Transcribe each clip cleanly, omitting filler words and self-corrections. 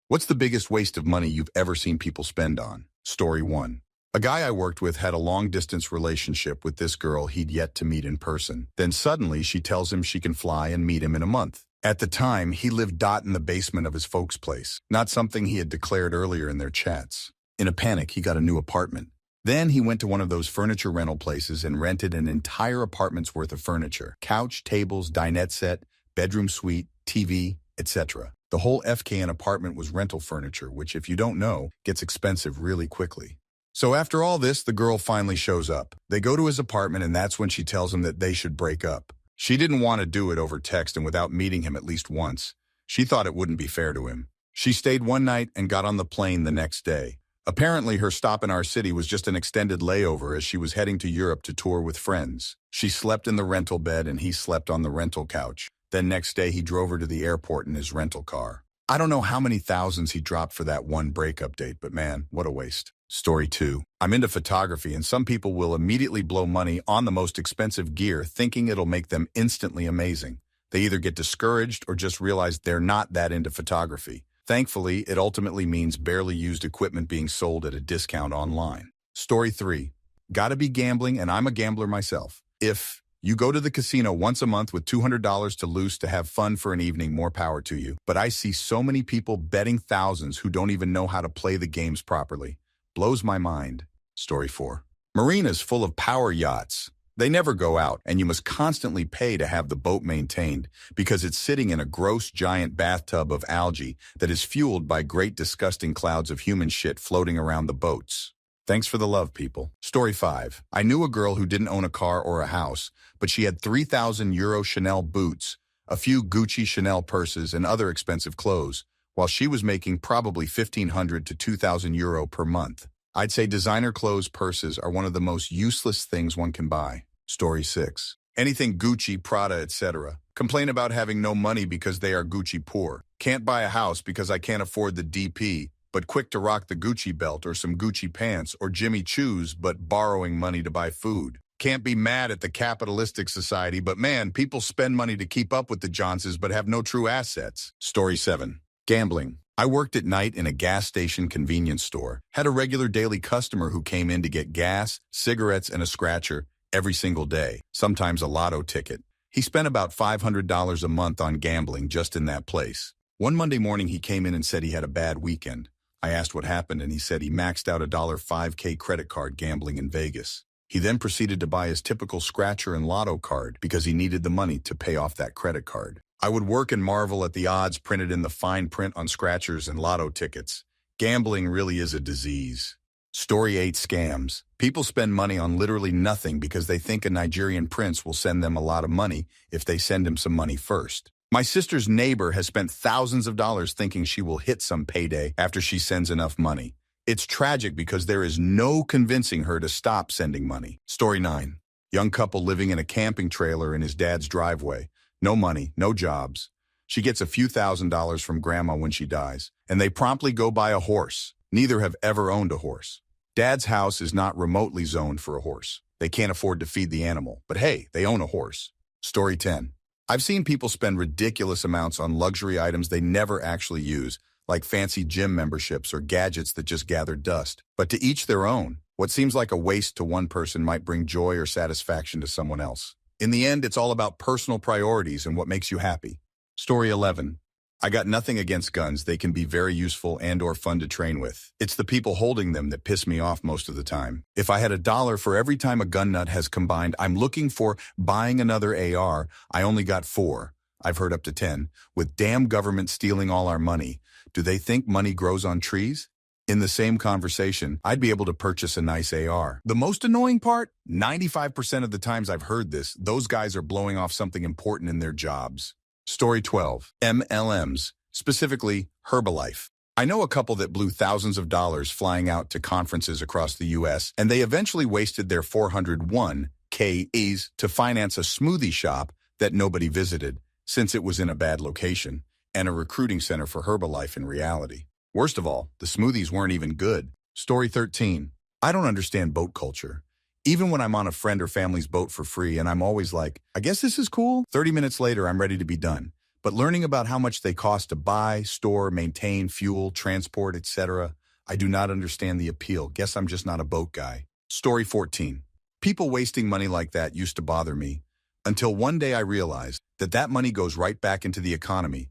What's the biggest waste of money you've ever seen people spend on? Story 1. A guy I worked with had a long-distance relationship with this girl he'd yet to meet in person. Then suddenly she tells him she can fly and meet him in a month. At the time, he lived in the basement of his folks' place, not something he had declared earlier in their chats. In a panic, he got a new apartment. Then he went to one of those furniture rental places and rented an entire apartment's worth of furniture. Couch, tables, dinette set, bedroom suite, TV, etc. The whole FKN apartment was rental furniture, which, if you don't know, gets expensive really quickly. So after all this, the girl finally shows up. They go to his apartment, and that's when she tells him that they should break up. She didn't want to do it over text and without meeting him at least once. She thought it wouldn't be fair to him. She stayed one night and got on the plane the next day. Apparently, her stop in our city was just an extended layover as she was heading to Europe to tour with friends. She slept in the rental bed and he slept on the rental couch. Then next day, he drove her to the airport in his rental car. I don't know how many thousands he dropped for that one breakup date, but man, what a waste. Story 2. I'm into photography, and some people will immediately blow money on the most expensive gear thinking it'll make them instantly amazing. They either get discouraged or just realize they're not that into photography. Thankfully, it ultimately means barely used equipment being sold at a discount online. Story 3. Gotta be gambling, and I'm a gambler myself. If you go to the casino once a month with $200 to lose to have fun for an evening, more power to you. But I see so many people betting thousands who don't even know how to play the games properly. Blows my mind. Story 4. Marinas full of power yachts. They never go out, and you must constantly pay to have the boat maintained because it's sitting in a gross giant bathtub of algae that is fueled by great disgusting clouds of human shit floating around the boats. Thanks for the love, people. Story 5. I knew a girl who didn't own a car or a house, but she had €3,000 Chanel boots, a few Gucci Chanel purses, and other expensive clothes, while she was making probably €1,500 to €2,000 per month. I'd say designer clothes purses are one of the most useless things one can buy. Story 6. Anything Gucci, Prada, etc. Complain about having no money because they are Gucci poor. Can't buy a house because I can't afford the DP, but quick to rock the Gucci belt or some Gucci pants or Jimmy Choo's, but borrowing money to buy food. Can't be mad at the capitalistic society, but man, people spend money to keep up with the Joneses but have no true assets. Story 7. Gambling. I worked at night in a gas station convenience store, had a regular daily customer who came in to get gas, cigarettes, and a scratcher every single day, sometimes a lotto ticket. He spent about $500 a month on gambling just in that place. One Monday morning he came in and said he had a bad weekend. I asked what happened, and he said he maxed out a $5K credit card gambling in Vegas. He then proceeded to buy his typical scratcher and lotto card because he needed the money to pay off that credit card. I would work and marvel at the odds printed in the fine print on scratchers and lotto tickets. Gambling really is a disease. Story 8. Scams. People spend money on literally nothing because they think a Nigerian prince will send them a lot of money if they send him some money first. My sister's neighbor has spent thousands of dollars thinking she will hit some payday after she sends enough money. It's tragic because there is no convincing her to stop sending money. Story 9. Young couple living in a camping trailer in his dad's driveway. No money, no jobs. She gets a few $1,000s from grandma when she dies, and they promptly go buy a horse. Neither have ever owned a horse. Dad's house is not remotely zoned for a horse. They can't afford to feed the animal, but hey, they own a horse. Story 10. I've seen people spend ridiculous amounts on luxury items they never actually use, like fancy gym memberships or gadgets that just gather dust. But to each their own. What seems like a waste to one person might bring joy or satisfaction to someone else. In the end, it's all about personal priorities and what makes you happy. Story 11. I got nothing against guns. They can be very useful and/or fun to train with. It's the people holding them that piss me off most of the time. If I had $1 for every time a gun nut has combined, I'm looking for buying another AR. I only got 4. I've heard up to 10. With damn government stealing all our money, do they think money grows on trees? In the same conversation, I'd be able to purchase a nice AR. The most annoying part? 95% of the times I've heard this, those guys are blowing off something important in their jobs. Story 12. MLMs, specifically Herbalife. I know a couple that blew thousands of dollars flying out to conferences across the U.S., and they eventually wasted their 401Ks to finance a smoothie shop that nobody visited, since it was in a bad location, and a recruiting center for Herbalife in reality. Worst of all, the smoothies weren't even good. Story 13. I don't understand boat culture. Even when I'm on a friend or family's boat for free and I'm always like, I guess this is cool. 30 minutes later, I'm ready to be done. But learning about how much they cost to buy, store, maintain, fuel, transport, etc., I do not understand the appeal. Guess I'm just not a boat guy. Story 14. People wasting money like that used to bother me, until one day I realized that that money goes right back into the economy,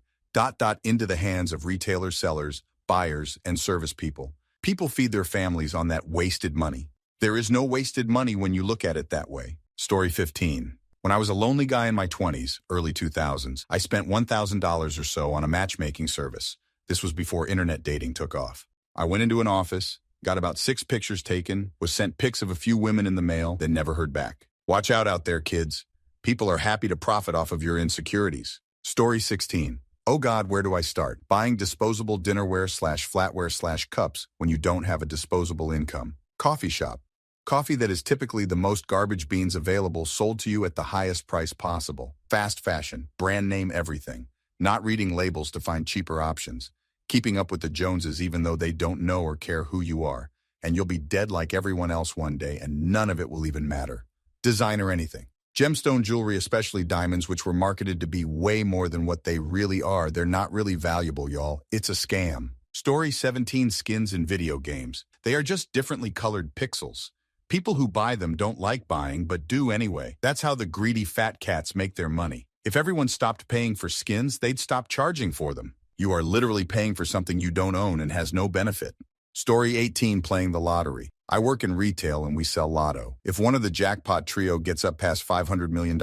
into the hands of retailers, sellers, buyers, and service people. People feed their families on that wasted money. There is no wasted money when you look at it that way. Story 15. When I was a lonely guy in my 20s, early 2000s, I spent $1,000 or so on a matchmaking service. This was before internet dating took off. I went into an office, got about 6 pictures taken, was sent pics of a few women in the mail, then never heard back. Watch out there, kids. People are happy to profit off of your insecurities. Story 16. Oh God, where do I start? Buying disposable dinnerware/flatware/cups when you don't have a disposable income. Coffee shop. Coffee that is typically the most garbage beans available sold to you at the highest price possible. Fast fashion, brand name everything. Not reading labels to find cheaper options. Keeping up with the Joneses even though they don't know or care who you are. And you'll be dead like everyone else one day and none of it will even matter. Designer anything. Gemstone jewelry, especially diamonds, which were marketed to be way more than what they really are. They're not really valuable, y'all. It's a scam. Story 17. Skins in video games. They are just differently colored pixels. People who buy them don't like buying, but do anyway. That's how the greedy fat cats make their money. If everyone stopped paying for skins, they'd stop charging for them. You are literally paying for something you don't own and has no benefit. Story 18. Playing the lottery. I work in retail and we sell lotto. If one of the jackpot trio gets up past $500 million,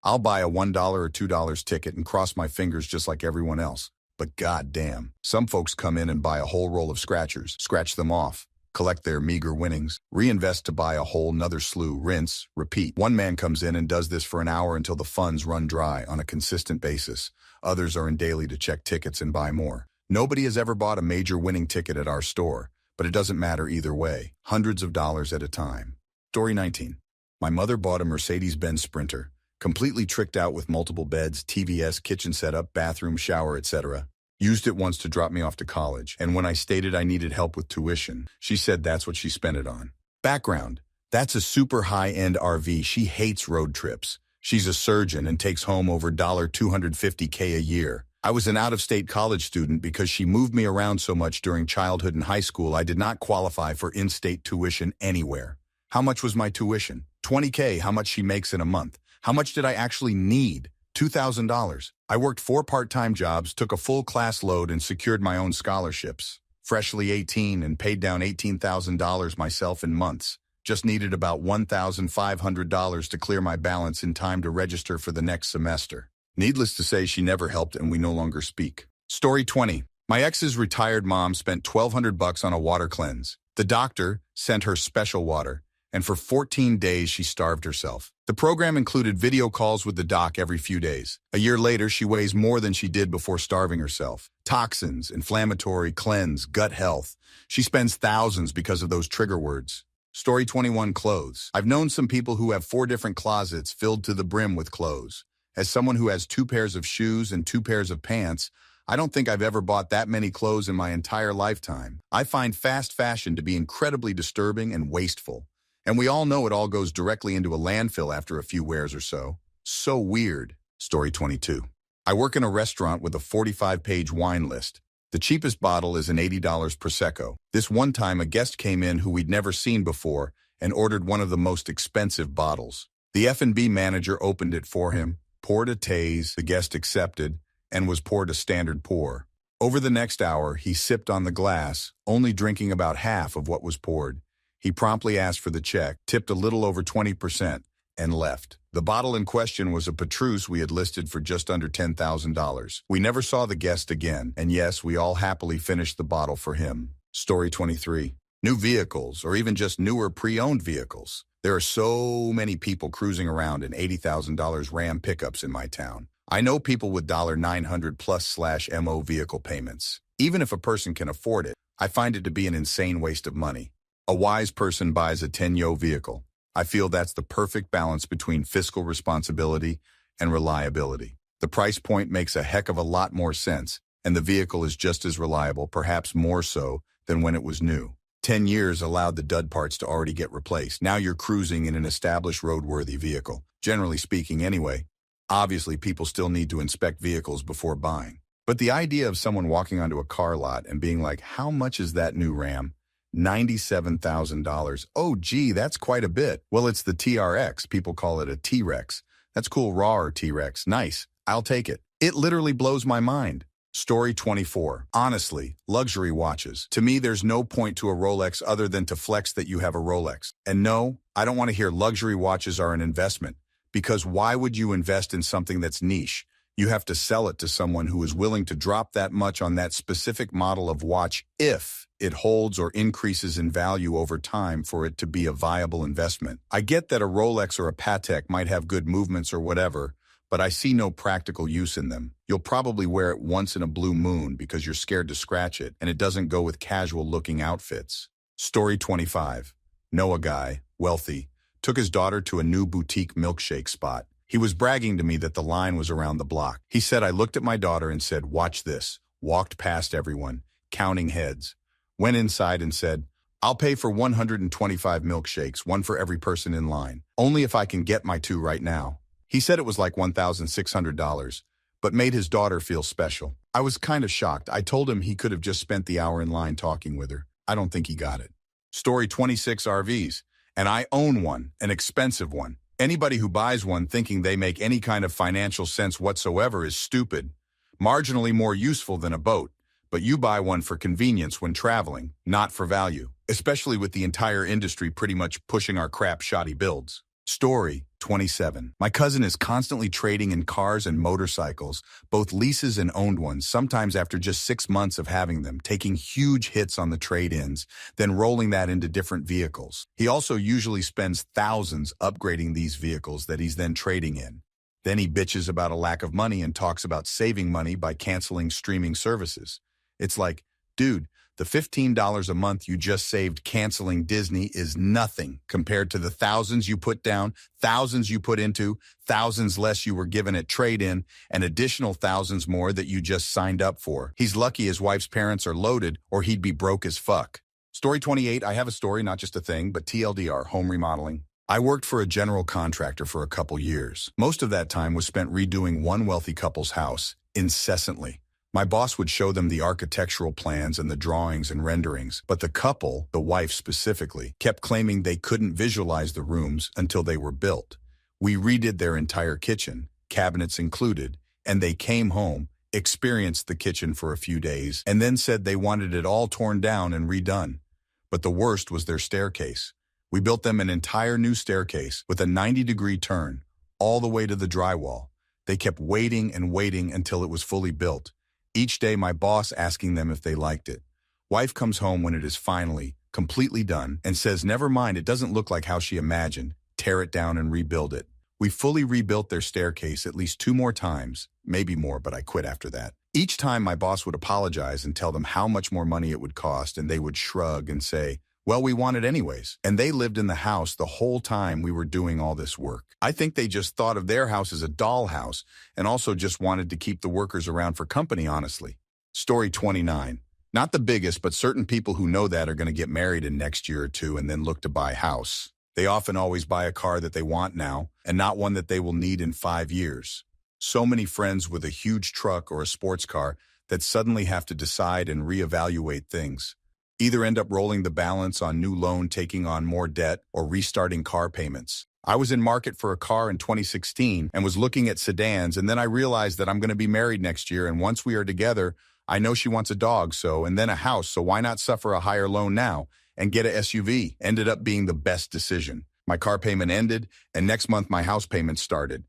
I'll buy a $1 or $2 ticket and cross my fingers just like everyone else. But goddamn, some folks come in and buy a whole roll of scratchers, scratch them off, collect their meager winnings, reinvest to buy a whole nother slew, rinse, repeat. One man comes in and does this for an hour until the funds run dry on a consistent basis. Others are in daily to check tickets and buy more. Nobody has ever bought a major winning ticket at our store, but it doesn't matter either way. Hundreds of dollars at a time. Story 19. My mother bought a Mercedes-Benz Sprinter, completely tricked out with multiple beds, TVS, kitchen setup, bathroom, shower, etc. Used it once to drop me off to college, and when I stated I needed help with tuition, she said that's what she spent it on. Background. That's a super high-end RV. She hates road trips. She's a surgeon and takes home over $250K a year. I was an out-of-state college student because she moved me around so much during childhood and high school I did not qualify for in-state tuition anywhere. How much was my tuition? $20K. How much she makes in a month? How much did I actually need? $2,000. I worked 4 part-time jobs, took a full class load, and secured my own scholarships. Freshly 18 and paid down $18,000 myself in months. Just needed about $1,500 to clear my balance in time to register for the next semester. Needless to say, she never helped and we no longer speak. Story 20. My ex's retired mom spent $1,200 on a water cleanse. The doctor sent her special water, and for 14 days she starved herself. The program included video calls with the doc every few days. A year later, she weighs more than she did before starving herself. Toxins, inflammatory, cleanse, gut health. She spends thousands because of those trigger words. Story 21. Clothes. I've known some people who have 4 different closets filled to the brim with clothes. As someone who has 2 pairs of shoes and 2 pairs of pants, I don't think I've ever bought that many clothes in my entire lifetime. I find fast fashion to be incredibly disturbing and wasteful. And we all know it all goes directly into a landfill after a few wears or so. So weird. Story 22. I work in a restaurant with a 45-page wine list. The cheapest bottle is an $80 Prosecco. This one time a guest came in who we'd never seen before and ordered one of the most expensive bottles. The F&B manager opened it for him, poured a tase, the guest accepted, and was poured a standard pour. Over the next hour, he sipped on the glass, only drinking about half of what was poured. He promptly asked for the check, tipped a little over 20%, and left. The bottle in question was a Petrus we had listed for just under $10,000. We never saw the guest again, and yes, we all happily finished the bottle for him. Story 23. New vehicles, or even just newer pre-owned vehicles. There are so many people cruising around in $80,000 Ram pickups in my town. I know people with $900 plus /MO vehicle payments. Even if a person can afford it, I find it to be an insane waste of money. A wise person buys a 10-yo vehicle. I feel that's the perfect balance between fiscal responsibility and reliability. The price point makes a heck of a lot more sense, and the vehicle is just as reliable, perhaps more so, than when it was new. 10 years allowed the dud parts to already get replaced. Now you're cruising in an established roadworthy vehicle. Generally speaking anyway. Obviously, people still need to inspect vehicles before buying. But the idea of someone walking onto a car lot and being like, how much is that new Ram? $97,000. Oh, gee, that's quite a bit. Well, it's the TRX. People call it a T-Rex. That's cool, raw or T-Rex. Nice. I'll take it. It literally blows my mind. Story 24. Honestly, luxury watches. To me, there's no point to a Rolex other than to flex that you have a Rolex. And no, I don't want to hear luxury watches are an investment. Because why would you invest in something that's niche? You have to sell it to someone who is willing to drop that much on that specific model of watch if it holds or increases in value over time for it to be a viable investment. I get that a Rolex or a Patek might have good movements or whatever, but I see no practical use in them. You'll probably wear it once in a blue moon because you're scared to scratch it, and it doesn't go with casual-looking outfits. Story 25. Know a guy, wealthy, took his daughter to a new boutique milkshake spot. He was bragging to me that the line was around the block. He said, I looked at my daughter and said, watch this. Walked past everyone, counting heads. Went inside and said, I'll pay for 125 milkshakes, one for every person in line. Only if I can get my two right now. He said it was like $1,600, but made his daughter feel special. I was kind of shocked. I told him he could have just spent the hour in line talking with her. I don't think he got it. Story 26 RVs. And I own one, an expensive one. Anybody who buys one thinking they make any kind of financial sense whatsoever is stupid. Marginally more useful than a boat, but you buy one for convenience when traveling, not for value, especially with the entire industry pretty much pushing our crap shoddy builds. Story 27. My cousin is constantly trading in cars and motorcycles, both leases and owned ones, sometimes after just 6 months of having them, taking huge hits on the trade-ins, then rolling that into different vehicles. He also usually spends thousands upgrading these vehicles that he's then trading in. Then he bitches about a lack of money and talks about saving money by canceling streaming services. It's like, dude, the $15 a month you just saved canceling Disney is nothing compared to the thousands you put down, thousands you put into, thousands less you were given at trade-in, and additional thousands more that you just signed up for. He's lucky his wife's parents are loaded or he'd be broke as fuck. Story 28, I have a story, not just a thing, but TLDR, home remodeling. I worked for a general contractor for a couple years. Most of that time was spent redoing one wealthy couple's house, incessantly. My boss would show them the architectural plans and the drawings and renderings, but the couple, the wife specifically, kept claiming they couldn't visualize the rooms until they were built. We redid their entire kitchen, cabinets included, and they came home, experienced the kitchen for a few days, and then said they wanted it all torn down and redone. But the worst was their staircase. We built them an entire new staircase with a 90-degree turn, all the way to the drywall. They kept waiting and waiting until it was fully built. Each day, my boss asking them if they liked it. Wife comes home when it is finally, completely done, and says, never mind, it doesn't look like how she imagined. Tear it down and rebuild it. We fully rebuilt their staircase at least 2 more times, maybe more, but I quit after that. Each time, my boss would apologize and tell them how much more money it would cost, and they would shrug and say, well, we want it anyways. And they lived in the house the whole time we were doing all this work. I think they just thought of their house as a dollhouse and also just wanted to keep the workers around for company, honestly. Story 29. Not the biggest, but certain people who know that are going to get married in next year or two and then look to buy a house. They often always buy a car that they want now and not one that they will need in 5 years. So many friends with a huge truck or a sports car that suddenly have to decide and reevaluate things. Either end up rolling the balance on new loan, taking on more debt, or restarting car payments. I was in market for a car in 2016 and was looking at sedans, and then I realized that I'm going to be married next year, and once we are together, I know she wants a dog, and then a house, so why not suffer a higher loan now and get a SUV? Ended up being the best decision. My car payment ended, and next month my house payment started.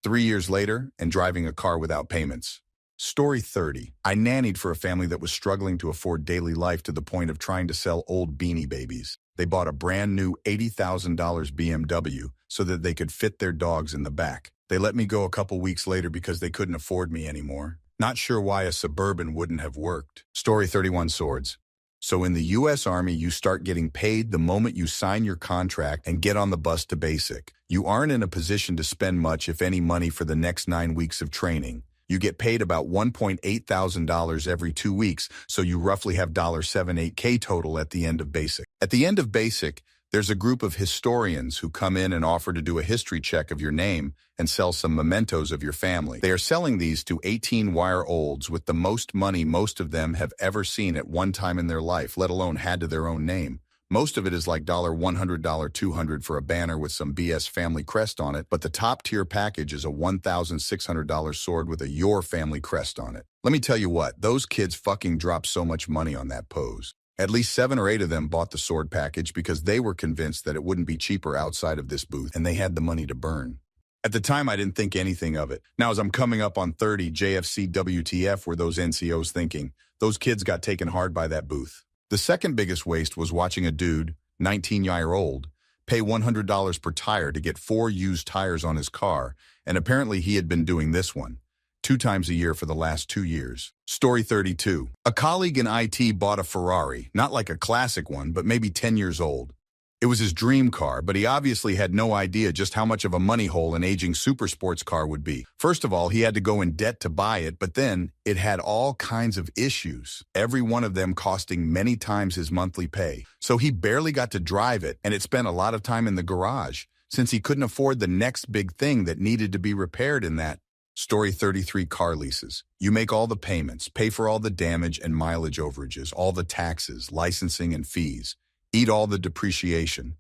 3 years later, and driving a car without payments. Story 30. I nannied for a family that was struggling to afford daily life to the point of trying to sell old Beanie Babies. They bought a brand new $80,000 BMW so that they could fit their dogs in the back. They let me go a couple weeks later because they couldn't afford me anymore. Not sure why a Suburban wouldn't have worked. Story 31 Swords. So in the U.S. Army, you start getting paid the moment you sign your contract and get on the bus to basic. You aren't in a position to spend much, if any, money for the next 9 weeks of training. You get paid about $1.8 thousand every 2 weeks, so you roughly have $7.8K total at the end of basic. At the end of basic, There's a group of historians who come in and offer to do a history check of your name and sell some mementos of your family. They are selling these to 18-year-olds with the most money most of them have ever seen at one time in their life, let alone had to their own name. Most of it is like $100, $200 for a banner with some BS family crest on it, but the top-tier package is a $1,600 sword with a Your Family crest on it. Let me tell you what, those kids fucking dropped so much money on that pose. At least 7 or 8 of them bought the sword package because they were convinced that it wouldn't be cheaper outside of this booth, and they had the money to burn. At the time, I didn't think anything of it. Now, as I'm coming up on 30, JFC WTF were those NCOs thinking. Those kids got taken hard by that booth. The second biggest waste was watching a dude, 19-year-old, pay $100 per tire to get 4 used tires on his car, and apparently he had been doing this one 2 times a year for the last 2 years. Story 32. A colleague in IT bought a Ferrari, not like a classic one, but maybe 10 years old. It was his dream car, but he obviously had no idea just how much of a money hole an aging super sports car would be. First of all, he had to go in debt to buy it, but then it had all kinds of issues, every one of them costing many times his monthly pay. So he barely got to drive it, and it spent a lot of time in the garage, since he couldn't afford the next big thing that needed to be repaired in that. Story 33. Car leases. You make all the payments, pay for all the damage and mileage overages, all the taxes, licensing, and fees. Eat all the depreciation.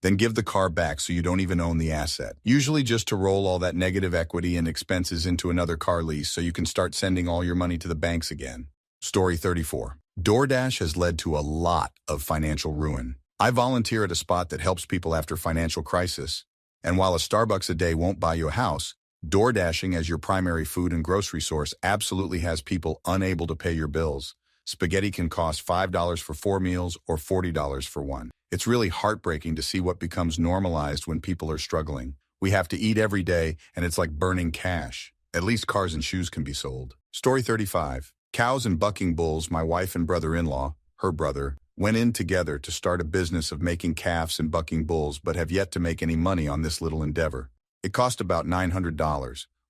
Then give the car back so you don't even own the asset. Usually just to roll all that negative equity and expenses into another car lease so you can start sending all your money to the banks again. Story 34. DoorDash has led to a lot of financial ruin. I volunteer at a spot that helps people after financial crisis. And while a Starbucks a day won't buy you a house, DoorDashing as your primary food and grocery source absolutely has people unable to pay your bills. Spaghetti can cost $5 for 4 meals or $40 for one. It's really heartbreaking to see what becomes normalized when people are struggling. We have to eat every day, and it's like burning cash. At least cars and shoes can be sold. Story 35. Cows and bucking bulls. My wife and brother-in-law, her brother, went in together to start a business of making calves and bucking bulls, but have yet to make any money on this little endeavor. It cost about $900,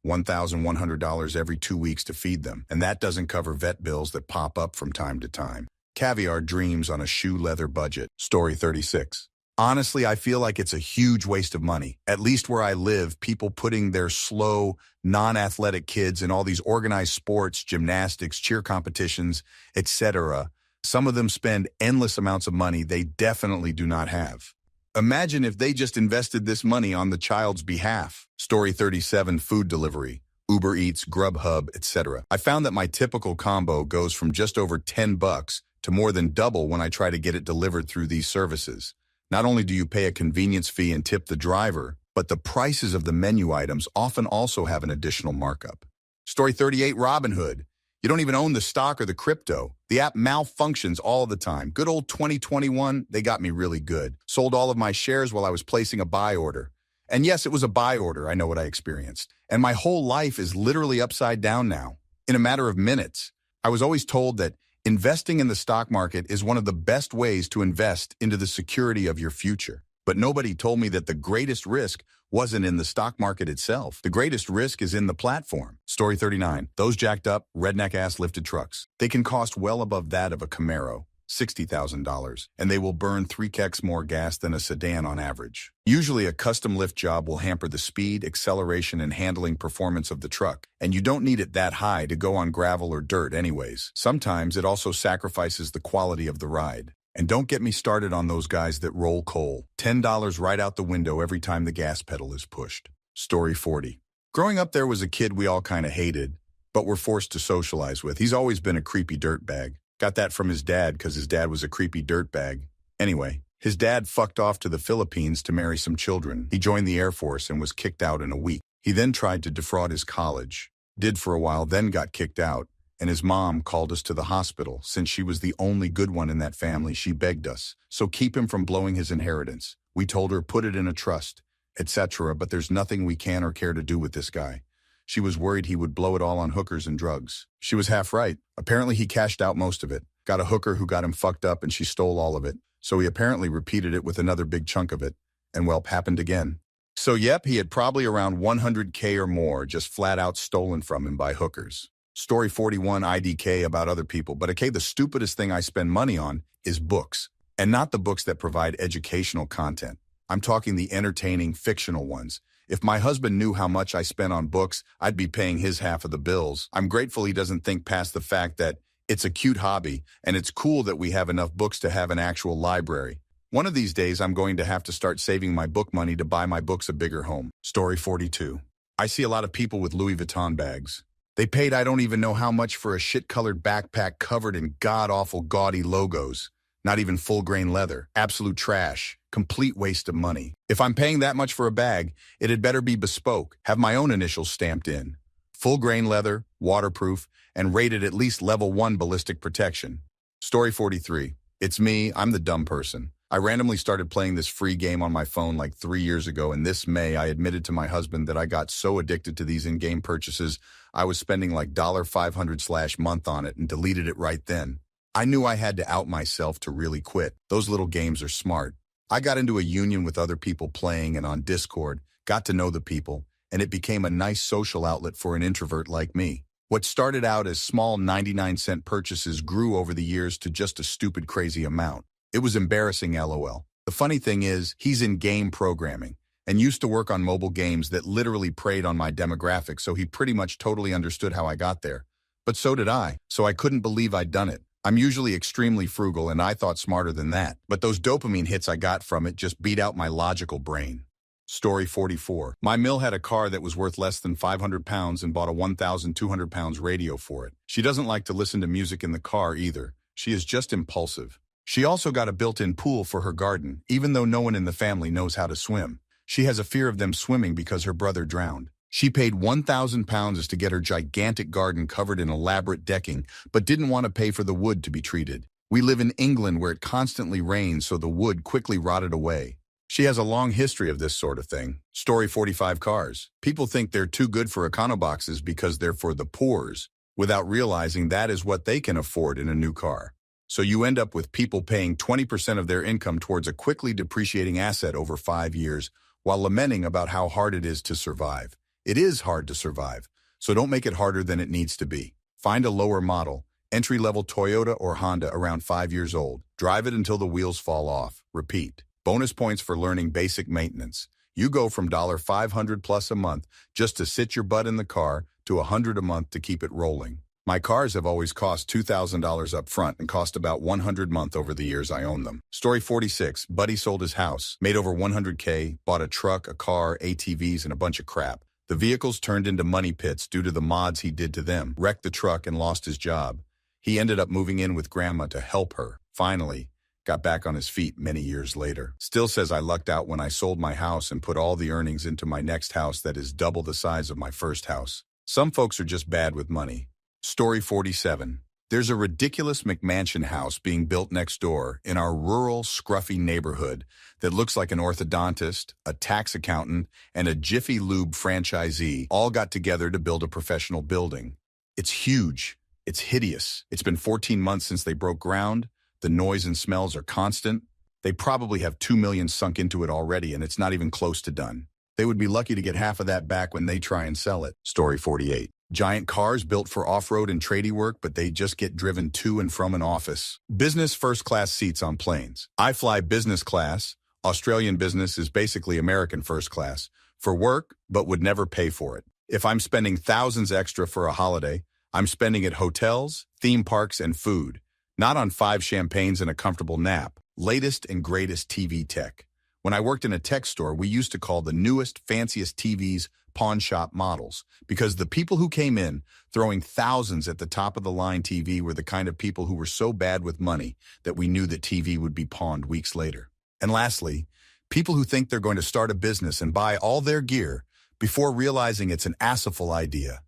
$1,100 every 2 weeks to feed them, and that doesn't cover vet bills that pop up from time to time. Caviar dreams on a shoe leather budget. Story 36. Honestly, I feel like it's a huge waste of money. At least where I live, people putting their slow, non-athletic kids in all these organized sports, gymnastics, cheer competitions, etc. Some of them spend endless amounts of money they definitely do not have. Imagine if they just invested this money on the child's behalf. Story 37. Food delivery. Uber Eats, Grubhub, etc. I found that my typical combo goes from just over $10 to more than double when I try to get it delivered through these services. Not only do you pay a convenience fee and tip the driver, but the prices of the menu items often also have an additional markup. Story 38. Robinhood. You don't even own the stock or the crypto. The app malfunctions all the time. Good old 2021, they got me really good. Sold all of my shares while I was placing a buy order. And yes, it was a buy order. I know what I experienced. And my whole life is literally upside down now, in a matter of minutes. I was always told that investing in the stock market is one of the best ways to invest into the security of your future. But nobody told me that the greatest risk wasn't in the stock market itself. The greatest risk is in the platform. Story 39. Those jacked up, redneck-ass lifted trucks. They can cost well above that of a Camaro, $60,000, and they will burn 3x more gas than a sedan on average. Usually a custom lift job will hamper the speed, acceleration, and handling performance of the truck, and you don't need it that high to go on gravel or dirt anyways. Sometimes it also sacrifices the quality of the ride. And don't get me started on those guys that roll coal. $10 right out the window every time the gas pedal is pushed. Story 40. Growing up, there was a kid we all kind of hated, but were forced to socialize with. He's always been a creepy dirtbag. Got that from his dad because his dad was a creepy dirtbag. Anyway, his dad fucked off to the Philippines to marry some children. He joined the Air Force and was kicked out in a week. He then tried to defraud his college. Did for a while, then got kicked out. And his mom called us to the hospital. Since she was the only good one in that family, she begged us. So keep him from blowing his inheritance. We told her, put it in a trust, etc. But there's nothing we can or care to do with this guy. She was worried he would blow it all on hookers and drugs. She was half right. Apparently he cashed out most of it. Got a hooker who got him fucked up and she stole all of it. So he apparently repeated it with another big chunk of it. And well, happened again. So yep, he had probably around 100K or more just flat out stolen from him by hookers. Story 41. IDK about other people, but okay, the stupidest thing I spend money on is books. And not the books that provide educational content. I'm talking the entertaining, fictional ones. If my husband knew how much I spent on books, I'd be paying his half of the bills. I'm grateful he doesn't think past the fact that it's a cute hobby, and it's cool that we have enough books to have an actual library. One of these days, I'm going to have to start saving my book money to buy my books a bigger home. Story 42. I see a lot of people with Louis Vuitton bags. They paid I don't even know how much for a shit-colored backpack covered in god-awful gaudy logos. Not even full-grain leather. Absolute trash. Complete waste of money. If I'm paying that much for a bag, it had better be bespoke, have my own initials stamped in. Full-grain leather, waterproof, and rated at least level 1 ballistic protection. Story 43. It's me, I'm the dumb person. I randomly started playing this free game on my phone like 3 years ago, and this May I admitted to my husband that I got so addicted to these in-game purchases, I was spending like $500/month on it and deleted it right then. I knew I had to out myself to really quit. Those little games are smart. I got into a union with other people playing and on Discord, got to know the people, and it became a nice social outlet for an introvert like me. What started out as small 99-cent purchases grew over the years to just a stupid crazy amount. It was embarrassing, LOL. The funny thing is, he's in game programming and used to work on mobile games that literally preyed on my demographic, so he pretty much totally understood how I got there. But so did I, so I couldn't believe I'd done it. I'm usually extremely frugal, and I thought smarter than that. But those dopamine hits I got from it just beat out my logical brain. Story 44. My mill had a car that was worth less than 500 pounds and bought a 1,200 pounds radio for it. She doesn't like to listen to music in the car either. She is just impulsive. She also got a built-in pool for her garden, even though no one in the family knows how to swim. She has a fear of them swimming because her brother drowned. She paid 1,000 pounds to get her gigantic garden covered in elaborate decking, but didn't want to pay for the wood to be treated. We live in England where it constantly rains, so the wood quickly rotted away. She has a long history of this sort of thing. Story 45. Cars. People think they're too good for econoboxes because they're for the poors, without realizing that is what they can afford in a new car. So you end up with people paying 20% of their income towards a quickly depreciating asset over 5 years, while lamenting about how hard it is to survive. It is hard to survive, so don't make it harder than it needs to be. Find a lower model, entry-level Toyota or Honda around 5 years old. Drive it until the wheels fall off. Repeat. Bonus points for learning basic maintenance. You go from $500 plus a month just to sit your butt in the car to $100 a month to keep it rolling. My cars have always cost $2,000 up front and cost about $100 a month over the years I own them. Story 46. Buddy sold his house, made over $100K, bought a truck, a car, ATVs, and a bunch of crap. The vehicles turned into money pits due to the mods he did to them, wrecked the truck, and lost his job. He ended up moving in with grandma to help her. Finally, got back on his feet many years later. Still says I lucked out when I sold my house and put all the earnings into my next house that is double the size of my first house. Some folks are just bad with money. Story 47. There's a ridiculous McMansion house being built next door in our rural, scruffy neighborhood that looks like an orthodontist, a tax accountant, and a Jiffy Lube franchisee all got together to build a professional building. It's huge. It's hideous. It's been 14 months since they broke ground. The noise and smells are constant. They probably have $2 million sunk into it already, and it's not even close to done. They would be lucky to get half of that back when they try and sell it. Story 48. Giant cars built for off-road and tradie work, but they just get driven to and from an office. Business first-class seats on planes. I fly business class. Australian business is basically American first class. For work, but would never pay for it. If I'm spending thousands extra for a holiday, I'm spending at hotels, theme parks, and food. Not on 5 champagnes and a comfortable nap. Latest and greatest TV tech. When I worked in a tech store, we used to call the newest, fanciest TVs pawn shop models, because the people who came in throwing thousands at the top of the line TV were the kind of people who were so bad with money that we knew that TV would be pawned weeks later. And lastly, people who think they're going to start a business and buy all their gear before realizing it's an asinine idea.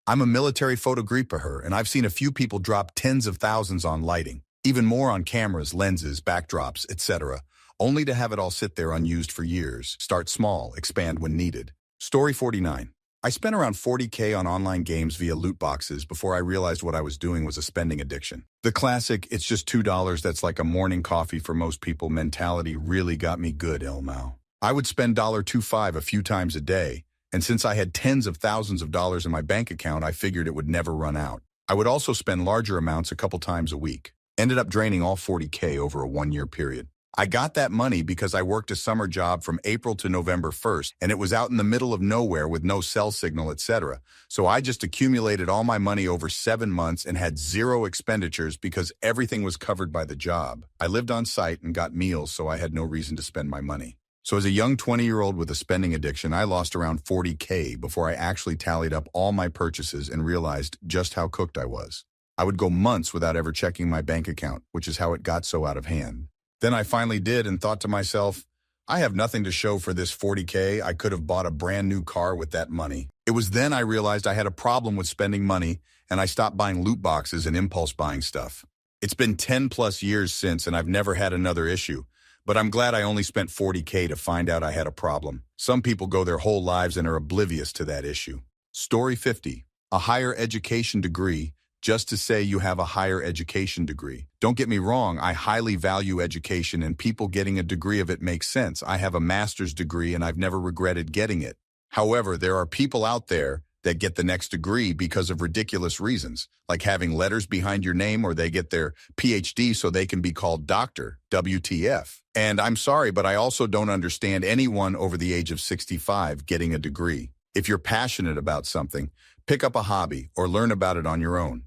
I'm a military photographer, and I've seen a few people drop tens of thousands on lighting, even more on cameras, lenses, backdrops, etc., only to have it all sit there unused for years. Start small, expand when needed. Story 49. I spent around $40K on online games via loot boxes before I realized what I was doing was a spending addiction. The classic, it's just $2, that's like a morning coffee for most people mentality really got me good, Elmo. I would spend $2.25 a few times a day, and since I had tens of thousands of dollars in my bank account, I figured it would never run out. I would also spend larger amounts a couple times a week. Ended up draining all 40K over a 1-year period. I got that money because I worked a summer job from April to November 1st, and it was out in the middle of nowhere with no cell signal, etc. So I just accumulated all my money over 7 months and had zero expenditures because everything was covered by the job. I lived on site and got meals, so I had no reason to spend my money. So as a young 20-year-old with a spending addiction, I lost around 40K before I actually tallied up all my purchases and realized just how cooked I was. I would go months without ever checking my bank account, which is how it got so out of hand. Then I finally did and thought to myself, I have nothing to show for this 40K. I could have bought a brand new car with that money. It was then I realized I had a problem with spending money, and I stopped buying loot boxes and impulse buying stuff. It's been 10 plus years since, and I've never had another issue. But I'm glad I only spent 40K to find out I had a problem. Some people go their whole lives and are oblivious to that issue. Story 50. A higher education degree, just to say you have a higher education degree. Don't get me wrong, I highly value education and people getting a degree of it makes sense. I have a master's degree and I've never regretted getting it. However, there are people out there that get the next degree because of ridiculous reasons, like having letters behind your name, or they get their PhD so they can be called doctor, WTF. And I'm sorry, but I also don't understand anyone over the age of 65 getting a degree. If you're passionate about something, pick up a hobby or learn about it on your own.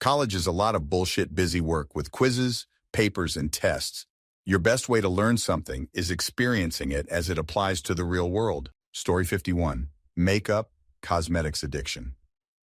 College is a lot of bullshit busy work with quizzes, papers, and tests. Your best way to learn something is experiencing it as it applies to the real world. Story 51. Makeup, cosmetics addiction.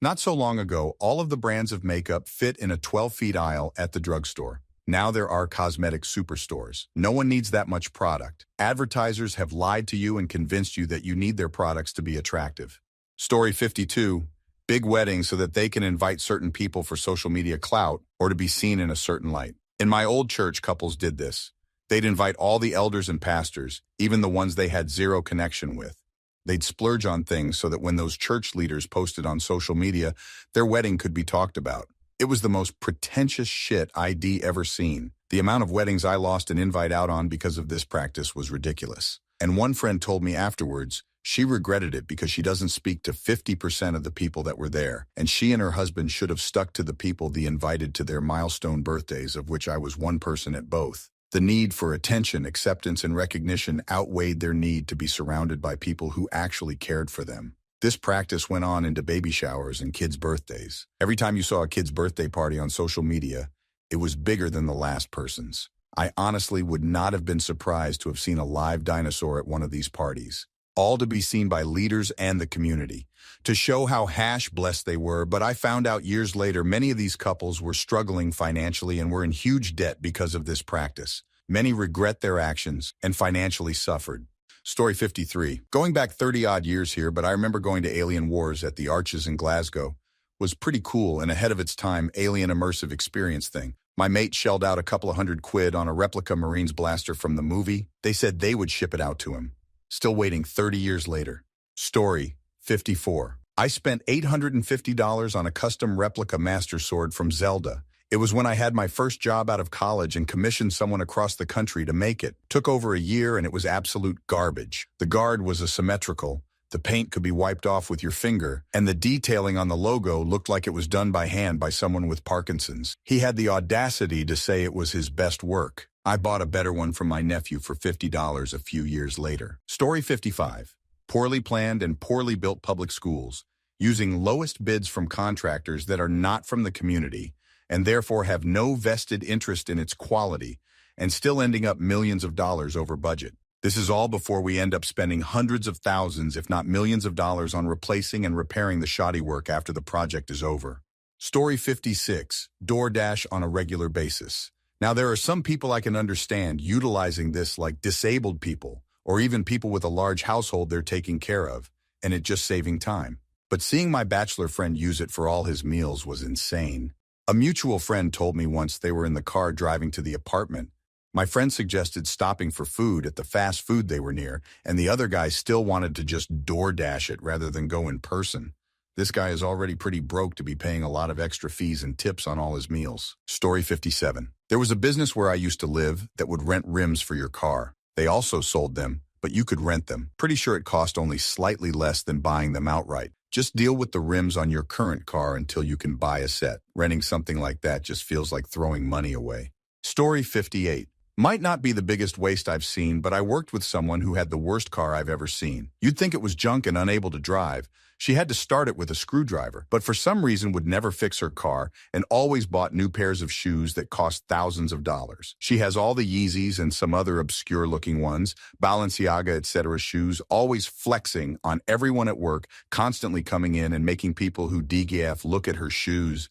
Not so long ago, all of the brands of makeup fit in a 12-feet aisle at the drugstore. Now there are cosmetic superstores. No one needs that much product. Advertisers have lied to you and convinced you that you need their products to be attractive. Story 52. Big weddings so that they can invite certain people for social media clout or to be seen in a certain light. In my old church, couples did this. They'd invite all the elders and pastors, even the ones they had zero connection with. They'd splurge on things so that when those church leaders posted on social media, their wedding could be talked about. It was the most pretentious shit I'd ever seen. The amount of weddings I lost an invite out on because of this practice was ridiculous. And one friend told me afterwards, she regretted it because she doesn't speak to 50% of the people that were there, and she and her husband should have stuck to the people they invited to their milestone birthdays, of which I was one person at both. The need for attention, acceptance, and recognition outweighed their need to be surrounded by people who actually cared for them. This practice went on into baby showers and kids' birthdays. Every time you saw a kid's birthday party on social media, it was bigger than the last person's. I honestly would not have been surprised to have seen a live dinosaur at one of these parties. All to be seen by leaders and the community, to show how blessed they were. But I found out years later many of these couples were struggling financially and were in huge debt because of this practice. Many regret their actions and financially suffered. Story 53. Going back 30-odd years here, but I remember going to Alien Wars at the Arches in Glasgow. Was pretty cool and ahead of its time alien immersive experience thing. My mate shelled out a couple of £100 on a replica Marines blaster from the movie. They said they would ship it out to him. Still waiting 30 years later. Story 54. I spent $850 on a custom replica Master Sword from Zelda. It was when I had my first job out of college and commissioned someone across the country to make it. Took over a year and it was absolute garbage. The guard was asymmetrical. The paint could be wiped off with your finger, and the detailing on the logo looked like it was done by hand by someone with Parkinson's. He had the audacity to say it was his best work. I bought a better one from my nephew for $50 a few years later. Story 55. Poorly planned and poorly built public schools, using lowest bids from contractors that are not from the community and therefore have no vested interest in its quality, and still ending up millions of dollars over budget. This is all before we end up spending hundreds of thousands, if not millions of dollars on replacing and repairing the shoddy work after the project is over. Story 56. DoorDash on a regular basis. Now, there are some people I can understand utilizing this, like disabled people, or even people with a large household they're taking care of, and it just saving time. But seeing my bachelor friend use it for all his meals was insane. A mutual friend told me once they were in the car driving to the apartment. My friend suggested stopping for food at the fast food they were near, and the other guy still wanted to just DoorDash it rather than go in person. This guy is already pretty broke to be paying a lot of extra fees and tips on all his meals. Story 57. There was a business where I used to live that would rent rims for your car. They also sold them, but you could rent them. Pretty sure it cost only slightly less than buying them outright. Just deal with the rims on your current car until you can buy a set. Renting something like that just feels like throwing money away. Story 58. Might not be the biggest waste I've seen, but I worked with someone who had the worst car I've ever seen. You'd think it was junk and unable to drive. She had to start it with a screwdriver, but for some reason would never fix her car and always bought new pairs of shoes that cost thousands of dollars. She has all the Yeezys and some other obscure-looking ones, Balenciaga, etc. shoes, always flexing on everyone at work, constantly coming in and making people who DGF look at her shoes.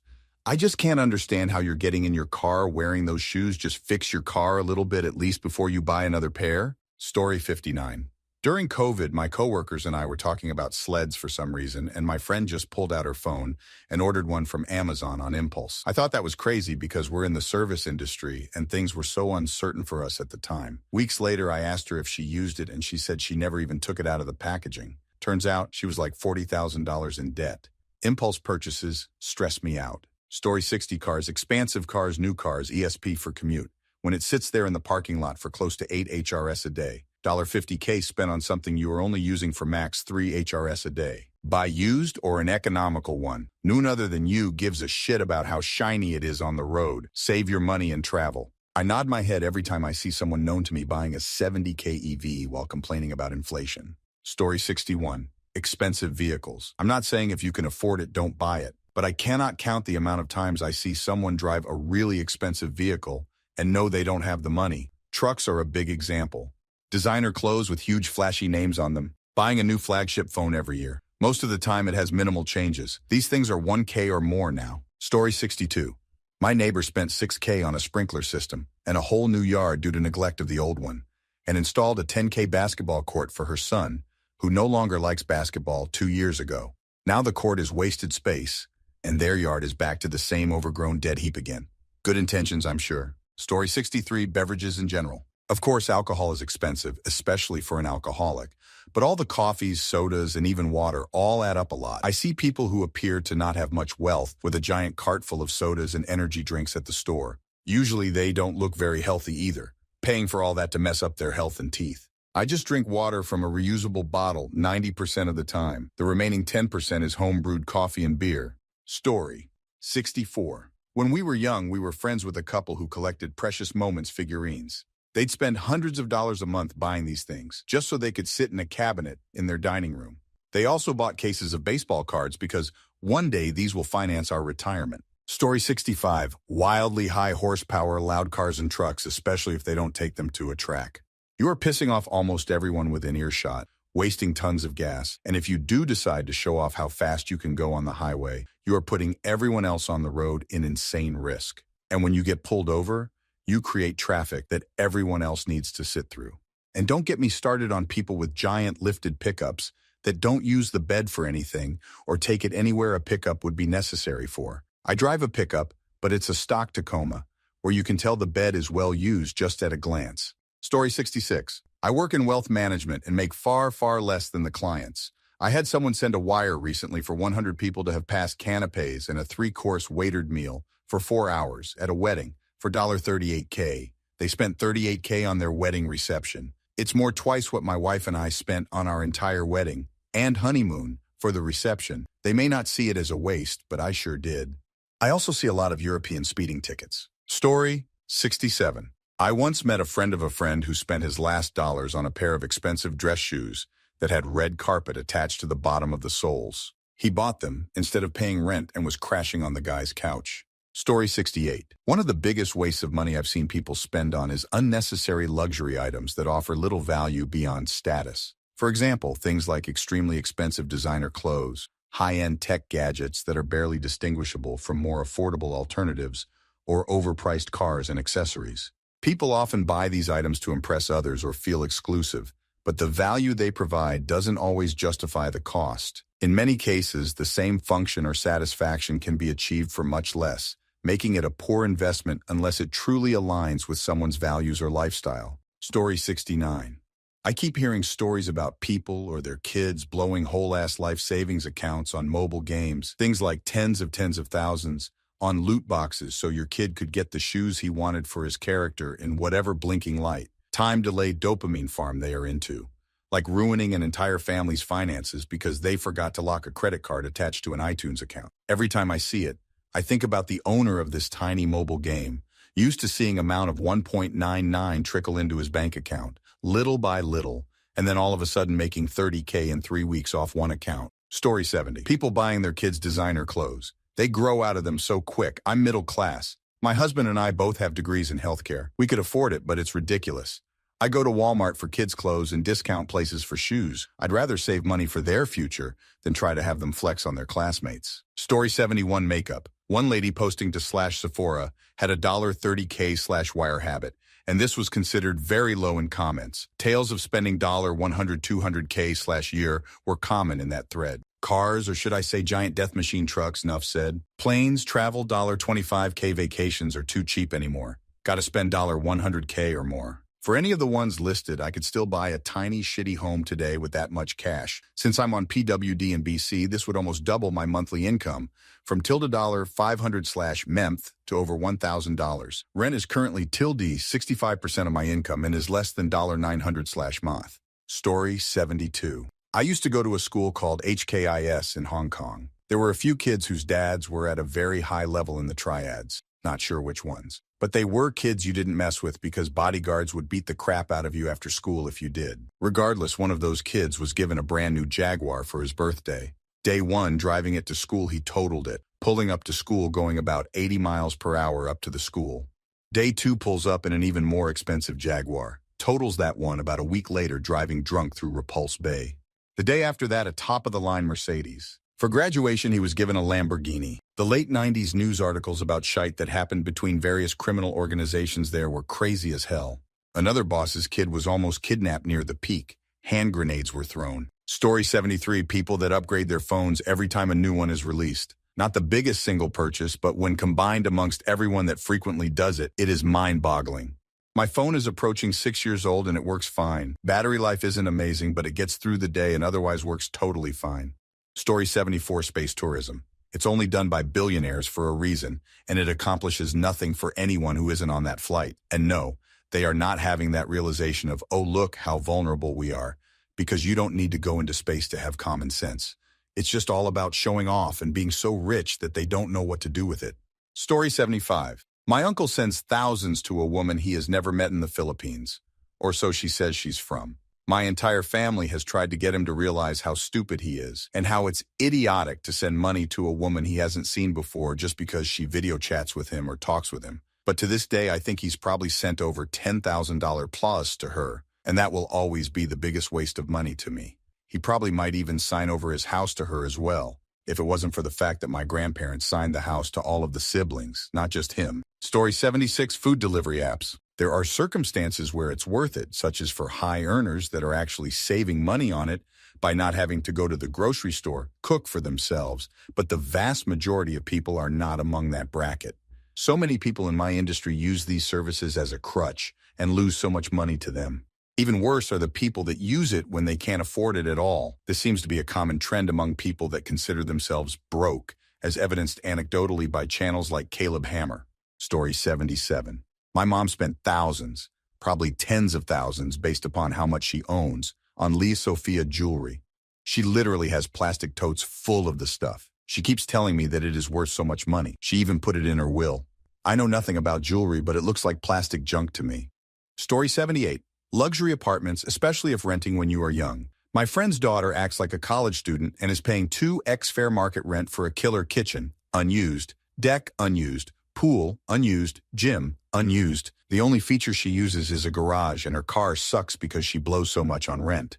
I just can't understand how you're getting in your car wearing those shoes. Just fix your car a little bit at least before you buy another pair. Story 59. During COVID, my coworkers and I were talking about sleds for some reason, and my friend just pulled out her phone and ordered one from Amazon on impulse. I thought that was crazy because we're in the service industry and things were so uncertain for us at the time. Weeks later, I asked her if she used it and she said she never even took it out of the packaging. Turns out she was like $40,000 in debt. Impulse purchases stress me out. Story 60 cars, expansive cars, new cars, ESP for commute. When it sits there in the parking lot for close to 8 HRS a day, $50K spent on something you are only using for max 3 HRS a day. Buy used or an economical one. None other than you gives a shit about how shiny it is on the road. Save your money and travel. I nod my head every time I see someone known to me buying a $70K EV while complaining about inflation. Story 61. Expensive vehicles. I'm not saying if you can afford it, don't buy it. But I cannot count the amount of times I see someone drive a really expensive vehicle and know they don't have the money. Trucks are a big example. Designer clothes with huge flashy names on them. Buying a new flagship phone every year. Most of the time it has minimal changes. These things are $1K or more now. Story 62. My neighbor spent $6K on a sprinkler system and a whole new yard due to neglect of the old one, and installed a $10K basketball court for her son, who no longer likes basketball 2 years ago. Now the court is wasted space, and their yard is back to the same overgrown dead heap again. Good intentions, I'm sure. Story 63, beverages in general. Of course, alcohol is expensive, especially for an alcoholic, but all the coffees, sodas, and even water all add up a lot. I see people who appear to not have much wealth with a giant cart full of sodas and energy drinks at the store. Usually they don't look very healthy either, paying for all that to mess up their health and teeth. I just drink water from a reusable bottle 90% of the time. The remaining 10% is home-brewed coffee and beer. Story 64. When we were young, we were friends with a couple who collected Precious Moments figurines. They'd spend hundreds of dollars a month buying these things, just so they could sit in a cabinet in their dining room. They also bought cases of baseball cards because one day these will finance our retirement. Story 65. Wildly high horsepower loud cars and trucks, especially if they don't take them to a track. You are pissing off almost everyone within earshot, wasting tons of gas, and if you do decide to show off how fast you can go on the highway, you are putting everyone else on the road in insane risk. And when you get pulled over, you create traffic that everyone else needs to sit through. And don't get me started on people with giant lifted pickups that don't use the bed for anything or take it anywhere a pickup would be necessary for. I drive a pickup, but it's a stock Tacoma, where you can tell the bed is well used just at a glance. Story 66. I work in wealth management and make far, far less than the clients. I had someone send a wire recently for 100 people to have passed canapes and a 3-course waitered meal for 4 hours at a wedding for $38K. They spent $38K on their wedding reception. It's more twice what my wife and I spent on our entire wedding and honeymoon for the reception. They may not see it as a waste, but I sure did. I also see a lot of European speeding tickets. Story 67. I once met a friend of a friend who spent his last dollars on a pair of expensive dress shoes that had red carpet attached to the bottom of the soles. He bought them instead of paying rent and was crashing on the guy's couch. Story 68. One of the biggest wastes of money I've seen people spend on is unnecessary luxury items that offer little value beyond status. For example, things like extremely expensive designer clothes, high-end tech gadgets that are barely distinguishable from more affordable alternatives, or overpriced cars and accessories. People often buy these items to impress others or feel exclusive, but the value they provide doesn't always justify the cost. In many cases, the same function or satisfaction can be achieved for much less, making it a poor investment unless it truly aligns with someone's values or lifestyle. Story 69. I keep hearing stories about people or their kids blowing whole-ass life savings accounts on mobile games, things like tens of thousands, on loot boxes so your kid could get the shoes he wanted for his character in whatever blinking light, time-delayed dopamine farm they are into. like ruining an entire family's finances because they forgot to lock a credit card attached to an iTunes account. Every time I see it, I think about the owner of this tiny mobile game, used to seeing amount of 1.99 trickle into his bank account, little by little, and then all of a sudden making 30K in 3 weeks off one account. Story 70. People buying their kids designer clothes. They grow out of them so quick. I'm middle class. My husband and I both have degrees in healthcare. We could afford it, but it's ridiculous. I go to Walmart for kids' clothes and discount places for shoes. I'd rather save money for their future than try to have them flex on their classmates. Story 71. Makeup. One lady posting to /Sephora had a $30K/wire habit, and this was considered very low in comments. Tales of spending $100, $200K/year were common in that thread. Cars, or should I say giant death machine trucks, Nuff said. Planes, travel, $25K vacations are too cheap anymore. Gotta spend $100K or more. For any of the ones listed, I could still buy a tiny, shitty home today with that much cash. Since I'm on PWD in BC, this would almost double my monthly income, from $500/month to over $1,000. Rent is currently 65% of my income and is less than $900/month. Story 72. I used to go to a school called HKIS in Hong Kong. There were a few kids whose dads were at a very high level in the triads. Not sure which ones. But they were kids you didn't mess with because bodyguards would beat the crap out of you after school if you did. Regardless, one of those kids was given a brand new Jaguar for his birthday. Day one, driving it to school, he totaled it, pulling up to school going about 80 miles per hour up to the school. Day two, pulls up in an even more expensive Jaguar. Totals that one about a week later, driving drunk through Repulse Bay. The day after that, a top-of-the-line Mercedes. For graduation, he was given a Lamborghini. The late 90s news articles about shite that happened between various criminal organizations there were crazy as hell. Another boss's kid was almost kidnapped near the peak. Hand grenades were thrown. Story 73. People that upgrade their phones every time a new one is released. Not the biggest single purchase, but when combined amongst everyone that frequently does it, it is mind-boggling. My phone is approaching 6 years old and it works fine. Battery life isn't amazing, but it gets through the day and otherwise works totally fine. Story 74. Space tourism. It's only done by billionaires for a reason, and it accomplishes nothing for anyone who isn't on that flight. And no, they are not having that realization of, oh, look how vulnerable we are, because you don't need to go into space to have common sense. It's just all about showing off and being so rich that they don't know what to do with it. Story 75. My uncle sends thousands to a woman he has never met in the Philippines, or so she says she's from. My entire family has tried to get him to realize how stupid he is and how it's idiotic to send money to a woman he hasn't seen before just because she video chats with him or talks with him. But to this day, I think he's probably sent over $10,000 plus to her, and that will always be the biggest waste of money to me. He probably might even sign over his house to her as well, if it wasn't for the fact that my grandparents signed the house to all of the siblings, not just him. Story 76. Food delivery apps. There are circumstances where it's worth it, such as for high earners that are actually saving money on it by not having to go to the grocery store, cook for themselves, but the vast majority of people are not among that bracket. So many people in my industry use these services as a crutch and lose so much money to them. Even worse are the people that use it when they can't afford it at all. This seems to be a common trend among people that consider themselves broke, as evidenced anecdotally by channels like Caleb Hammer. Story 77. My mom spent thousands, probably tens of thousands based upon how much she owns, on Lee Sophia jewelry. She literally has plastic totes full of the stuff. She keeps telling me that it is worth so much money. She even put it in her will. I know nothing about jewelry, but it looks like plastic junk to me. Story 78. Luxury apartments, especially if renting when you are young. My friend's daughter acts like a college student and is paying 2x fair market rent for a killer kitchen, unused, deck, unused, pool, unused, gym, unused. The only feature she uses is a garage, and her car sucks because she blows so much on rent.